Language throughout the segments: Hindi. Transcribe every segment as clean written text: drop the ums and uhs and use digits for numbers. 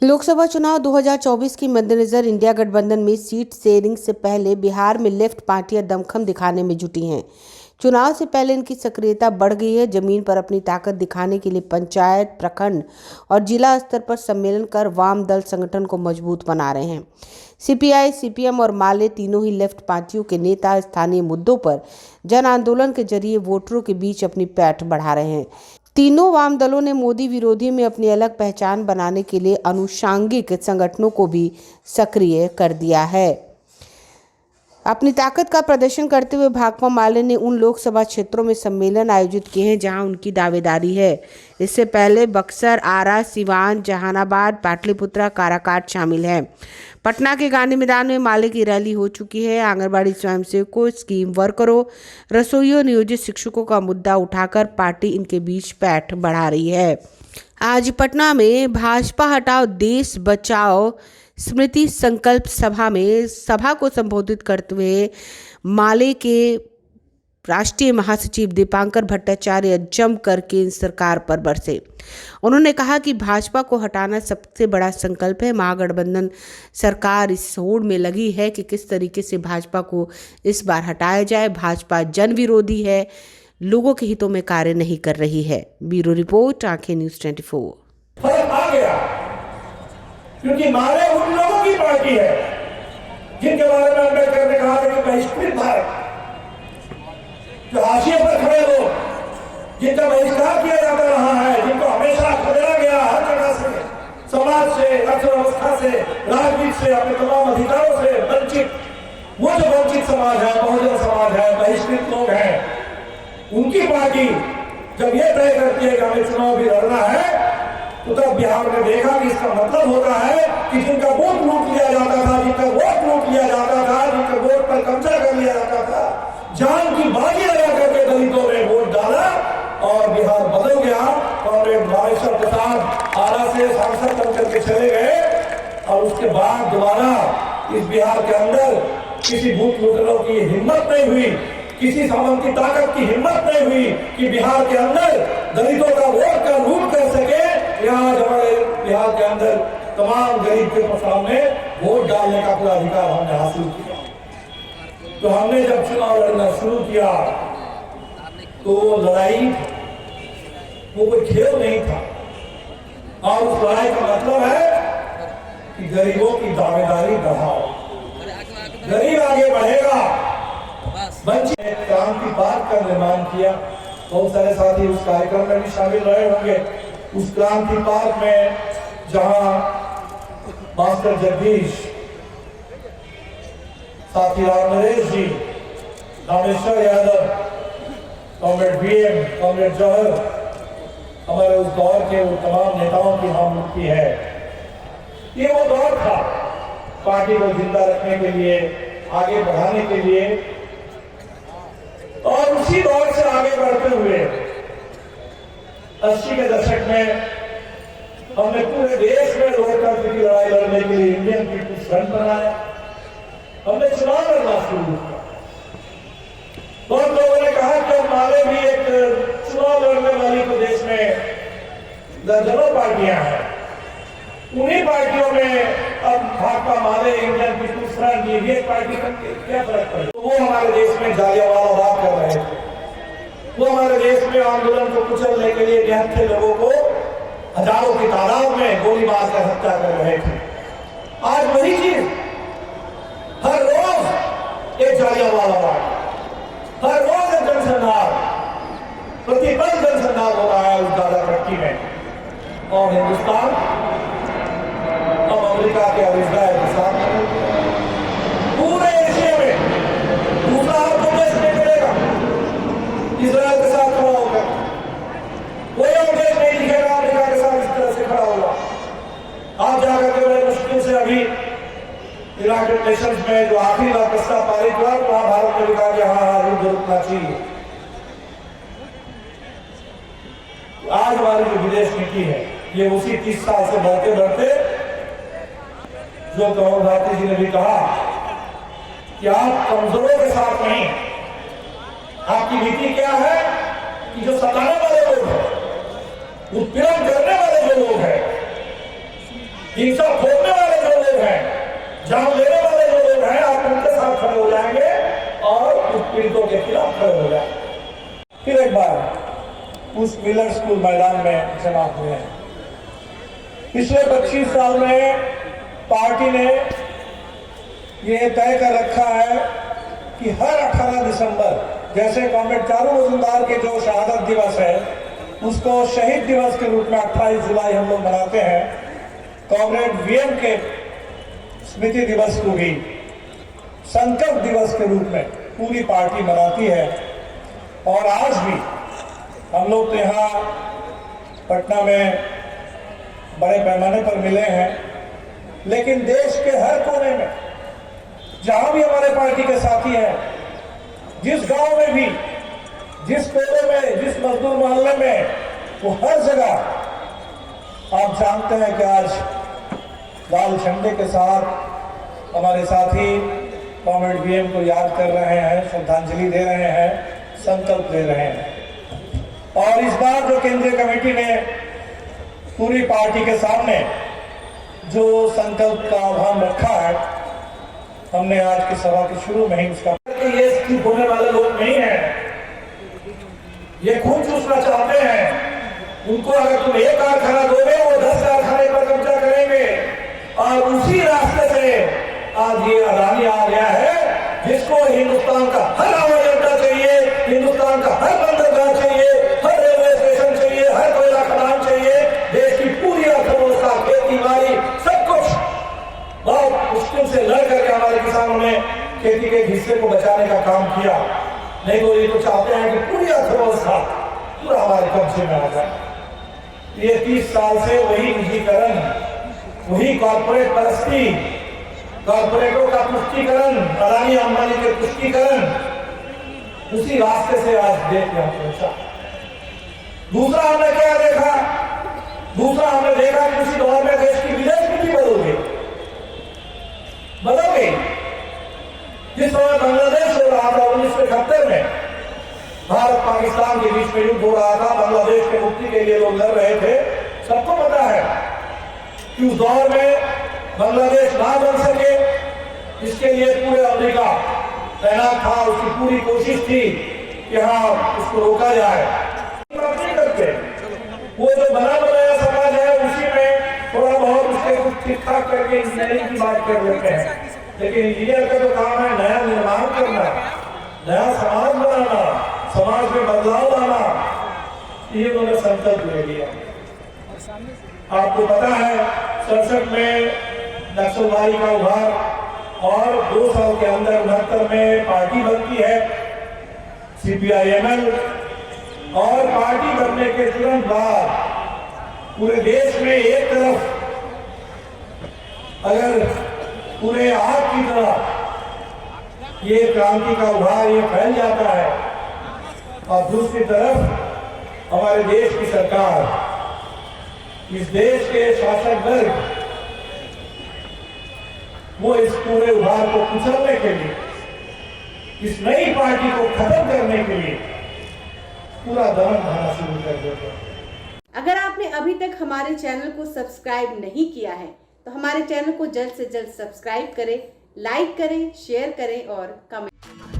लोकसभा चुनाव 2024 के मद्देनजर इंडिया गठबंधन में सीट शेयरिंग से पहले बिहार में लेफ्ट पार्टियां दमखम दिखाने में जुटी हैं। चुनाव से पहले इनकी सक्रियता बढ़ गई है। जमीन पर अपनी ताकत दिखाने के लिए पंचायत, प्रखंड और जिला स्तर पर सम्मेलन कर वाम दल संगठन को मजबूत बना रहे हैं। सीपीआई, सीपीएम और माले तीनों ही लेफ्ट पार्टियों के नेता स्थानीय मुद्दों पर जन आंदोलन के जरिए वोटरों के बीच अपनी पैठ बढ़ा रहे हैं। तीनों वाम दलों ने मोदी विरोधी में अपनी अलग पहचान बनाने के लिए आनुषंगिक संगठनों को भी सक्रिय कर दिया है। अपनी ताकत का प्रदर्शन करते हुए भाकपा माले ने उन लोकसभा क्षेत्रों में सम्मेलन आयोजित किए हैं जहां उनकी दावेदारी है। इससे पहले बक्सर, आरा, सिवान, जहानाबाद, पाटलिपुत्रा, काराकाट शामिल हैं। पटना के गांधी मैदान में माले की रैली हो चुकी है। आंगनबाड़ी स्वयंसेवकों, स्कीम वर्करों, रसोइयों, नियोजित शिक्षकों का मुद्दा उठाकर पार्टी इनके बीच पैठ बढ़ा रही है। आज पटना में भाजपा हटाओ देश बचाओ स्मृति संकल्प सभा को संबोधित करते हुए माले के राष्ट्रीय महासचिव दीपांकर भट्टाचार्य जम करके सरकार पर बरसे। उन्होंने कहा कि भाजपा को हटाना सबसे बड़ा संकल्प है। महागठबंधन सरकार इस होड़ में लगी है कि किस तरीके से भाजपा को इस बार हटाया जाए। भाजपा जन विरोधी है, लोगों के हितों में कार्य नहीं कर रही है। ब्यूरो रिपोर्ट, आंखें न्यूज़ 24। फर्क आ गया क्योंकि माले उन लोगों की पार्टी है जिनके बारे में अम्बेडकर ने कहा था कि बहिष्कृत भारत, जो हाशिए पर खड़े लोग, जिनका बहिष्कार किया जाता रहा है, जिनको हमेशा खदेड़ा गया हर जगह से, समाज से, अर्थव्यवस्था से, राजनीति से, अपने तमाम अधिकारों से वंचित, वो जो वंचित समाज है, बहुजन समाज है, बहिष्कृत लोग हैं, उनकी पार्टी जब ये तय करती है कि हमें चुनाव भी लड़ना है, तो तब बिहार में देखा कि इसका मतलब होता है कि जिनका वोट लूट लिया जाता था, जिनका वोट लूट लिया जाता था, जिनका वोट पर कब्जा कर लिया जाता था, जान की बाजी लगा करके दलितों ने वोट डाला और बिहार बदल गया। कांग्रेस रामेश्वर प्रसाद आरा से सांसद बनकर के चले गए और उसके बाद दोबारा इस बिहार के अंदर किसी भूत लूटरों की हिम्मत नहीं हुई, किसी सामंत की ताकत की हिम्मत नहीं हुई कि बिहार के अंदर दलितों का वोट का लूट कर सके। यहाँ हमारे बिहार के अंदर तमाम गरीब के सामने वोट डालने का पूरा अधिकार हमने हासिल किया। तो हमने जब चुनाव लड़ना शुरू किया तो वो लड़ाई, वो कोई खेल नहीं था और उस लड़ाई का मतलब है कि गरीबों की दावेदारी बढ़ाओ, गरीब आगे बढ़ेगा। वंचित ने क्रांति पार्क का निर्माण किया, बहुत सारे साथी उस कार्यक्रम में भी शामिल रहे होंगे। उस क्रांति पार्क में जहां मास्टर जगदीश, साथी Ram Naresh ji, Rameshwar Yadav, comrade BM, comrade Jauhar, हमारे उस दौर के वो तमाम नेताओं की नाममुक्ति है। ये वो दौर था पार्टी को जिंदा रखने के लिए, आगे बढ़ाने के लिए, और उसी दौर से आगे बढ़ते हुए 80 के दशक में हमने पूरे देश में लोकतंत्र की लड़ाई लड़ने के लिए इंडियन पीपुल्स फ्रंट बनाया। हमने चुनाव लड़ना शुरू किया। बहुत लोगों ने कहा कि अब माले भी एक चुनाव लड़ने वाली तो देश में दर्जनों पार्टियां हैं, उन्हीं पार्टियों में अब भाकपा माले, इंडियन पीपुल्स फ्रंट, ये भी एक पार्टी बनती, क्या फर्क पड़े। तो वो हमारे देश में जालियांवाला बाग कर रहे थे, वो हमारे देश में आंदोलन को कुचलने के लिए निहत्थे लोगों को हजारों की तादाद में गोली मारकर हत्या कर रहे थे। आज वही चीज हर रोज एक जालियांवाला बाग, हर रोज एक जनसंहार, प्रतिपल जनसंहार हो रहा है उस दादा पट्टी में। और हिंदुस्तान अब अमेरिका के अविष्कार के साथ पूरे एशिया में दूसरा आपको देश में मिलेगा, इजराइल के साथ खड़ा होगा। कोई और देश नहीं दिखेगा अमेरिका के साथ इस तरह से खड़ा होगा। आप जाकर के बड़े मुश्किल से अभी यूनाइटेड नेशंस में जो आखिरी बार प्रस्ताव पारित हुआ, वहां भारत ने लिखा कि हाँ युद्ध रुकना चाहिए। आज हमारी जो विदेश नीति है ये उसी 30 साल से बढ़ते बढ़ते, जो कमल भारती जी ने भी कहा कि आप कमजोरों के साथ नहीं, आपकी नीति क्या है कि जो सताने वाले लोग हैं, उत्पीड़न करने वाले जो लोग हैं, हिंसा थोपने वाले जो लोग हैं, जान लेने वाले जो लोग हैं, आप उनके साथ खड़े हो जाएंगे और उस पीड़ितों के खिलाफ खड़े हो जाएंगे। फिर एक बार उस मिलर स्कूल मैदान में जमा हुए हैं। पिछले 25 साल में पार्टी ने ये तय कर रखा है कि हर 18 दिसंबर, जैसे कॉमरेड चारू मजूमदार के जो शहादत दिवस है उसको शहीद दिवस के रूप में 28 जुलाई हम लोग मनाते हैं, कॉमरेड वीएम के स्मृति दिवस को भी संकल्प दिवस के रूप में पूरी पार्टी मनाती है। और आज भी हम लोग तो यहाँ पटना में बड़े पैमाने पर मिले हैं, लेकिन देश के हर कोने में जहां भी हमारे पार्टी के साथी हैं, जिस गांव में भी, जिस टोले में, जिस मजदूर मोहल्ले में, वो हर जगह आप जानते हैं कि आज लाल झंडे के साथ हमारे साथी कॉमरेड वीएम को याद कर रहे हैं, श्रद्धांजलि दे रहे हैं, संकल्प ले रहे हैं। और इस बार जो केंद्रीय कमेटी ने पूरी पार्टी के सामने जो संकल्प का आह्वान रखा है, हमने आज की सभा के शुरू में ही उसका, ये चुप होने वाले लोग नहीं हैं, ये खून चूसना चाहते हैं। उनको अगर तुम एक कारखाना दोगे, वो 10 कारखाने पर कब्जा करेंगे। और उसी रास्ते से आज ये अदानी आ गया है, जिसको हिंदुस्तान का हर हवाई अड्डा चाहिए, हिंदुस्तान का हर बंदरगाह चाहिए, हर रेलवे स्टेशन चाहिए, हर कोयला खदान चाहिए। देश की पूरी अर्थव्यवस्था, खेती बाड़ी, सब कुछ बहुत मुश्किल से लड़ करके हमारे किसानों ने खेती के हिस्से को बचाने का काम किया। नहीं तो ये तो चाहते हैं कि पूरी अर्थव्यवस्था पूरा हमारे कब्जे में आ जाए। ये 30 साल से वही निजीकरण, वही कॉर्पोरेट परस्ती, कॉर्पोरेटों का तुष्टीकरण, अदानी अंबानी के तुष्टीकरण, उसी रास्ते से आज देश में हम पहुंचा। दूसरा हमने क्या देखा? दूसरा हमने देखा कि उसी दौर में देश की विदेश नीति बदल गई। जिस समय बांग्लादेश हो रहा था 1971 में, भारत पाकिस्तान के बीच में युद्ध हो रहा था, बांग्लादेश के मुक्ति के लिए लोग लड़ रहे थे। सबको पता है कि उस दौर में बांग्लादेश ना बन सके, इसके लिए पूरे अमेरिका तैनात था। उसकी पूरी कोशिश थी कि हाँ उसको रोका जाए। नहीं करते, वो जो बना बनाया समाज है उसी में थोड़ा बहुत उसके कुछ ठीक ठाक करके इंजीनियरिंग की बात कर लेते हैं, लेकिन इंजीनियर का तो काम है नया निर्माण करना, नया समाज बनाना, समाज में बदलाव लाना। ये उन्होंने संकल्प ले लिया। आपको पता है 67 में नक्सलवादी का उभार और 2 साल के अंदर 69 में पार्टी बनती है CPI-ML। और पार्टी बनने के तुरंत बाद पूरे देश में एक तरफ अगर पूरे आग की तरह ये क्रांति का उभार ये फैल जाता है, और दूसरी तरफ हमारे देश की सरकार, इस देश के शासक वर्ग, वो इस पूरे उभार को कुचलने के लिए, इस नई पार्टी को खत्म करने के लिए पूरा दमन धाना शुरू कर देते हैं। अगर आपने अभी तक हमारे चैनल को सब्सक्राइब नहीं किया है तो हमारे चैनल को जल्द से जल्द सब्सक्राइब करें, लाइक करें, शेयर करें और कमेंट।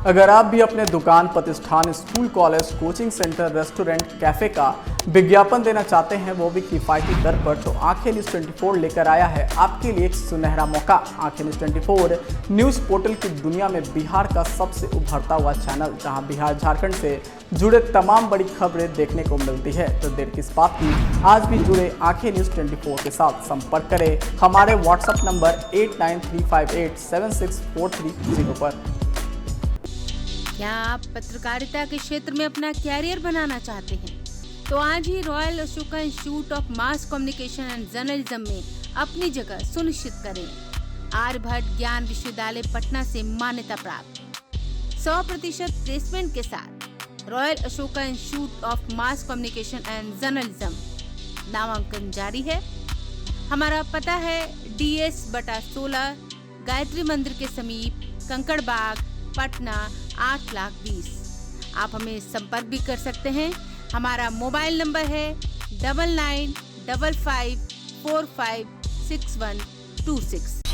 अगर आप भी अपने दुकान, प्रतिष्ठान, school, college, coaching centre, restaurant, cafe का विज्ञापन देना चाहते हैं, वो भी किफ़ायती दर पर, तो आंखें न्यूज़ 24 लेकर आया है आपके लिए एक सुनहरा मौका। आंखें न्यूज़ 24 न्यूज़ पोर्टल की दुनिया में बिहार का सबसे उभरता हुआ चैनल, जहां बिहार झारखंड से जुड़े तमाम बड़ी खबरें देखने को मिलती है। तो देर किस बात की, आज भी जुड़े आंखें न्यूज़ 24 के साथ। संपर्क करें हमारे व्हाट्सएप नंबर 8935876430 पर। क्या आप पत्रकारिता के क्षेत्र में अपना कैरियर बनाना चाहते हैं? तो आज ही Royal Ashoka Institute of Mass Communication and Journalism में अपनी जगह सुनिश्चित करें। आर्यभट्ट ज्ञान विश्वविद्यालय पटना से मान्यता प्राप्त 100% प्लेसमेंट के साथ royal Ashoka Institute of Mass Communication and journalism नामांकन जारी है। हमारा पता है DS/16 गायत्री मंदिर के समीप, कंकड़ बाग, पटना 8,20,000। आप हमें संपर्क भी कर सकते हैं। हमारा मोबाइल नंबर है 995545 6126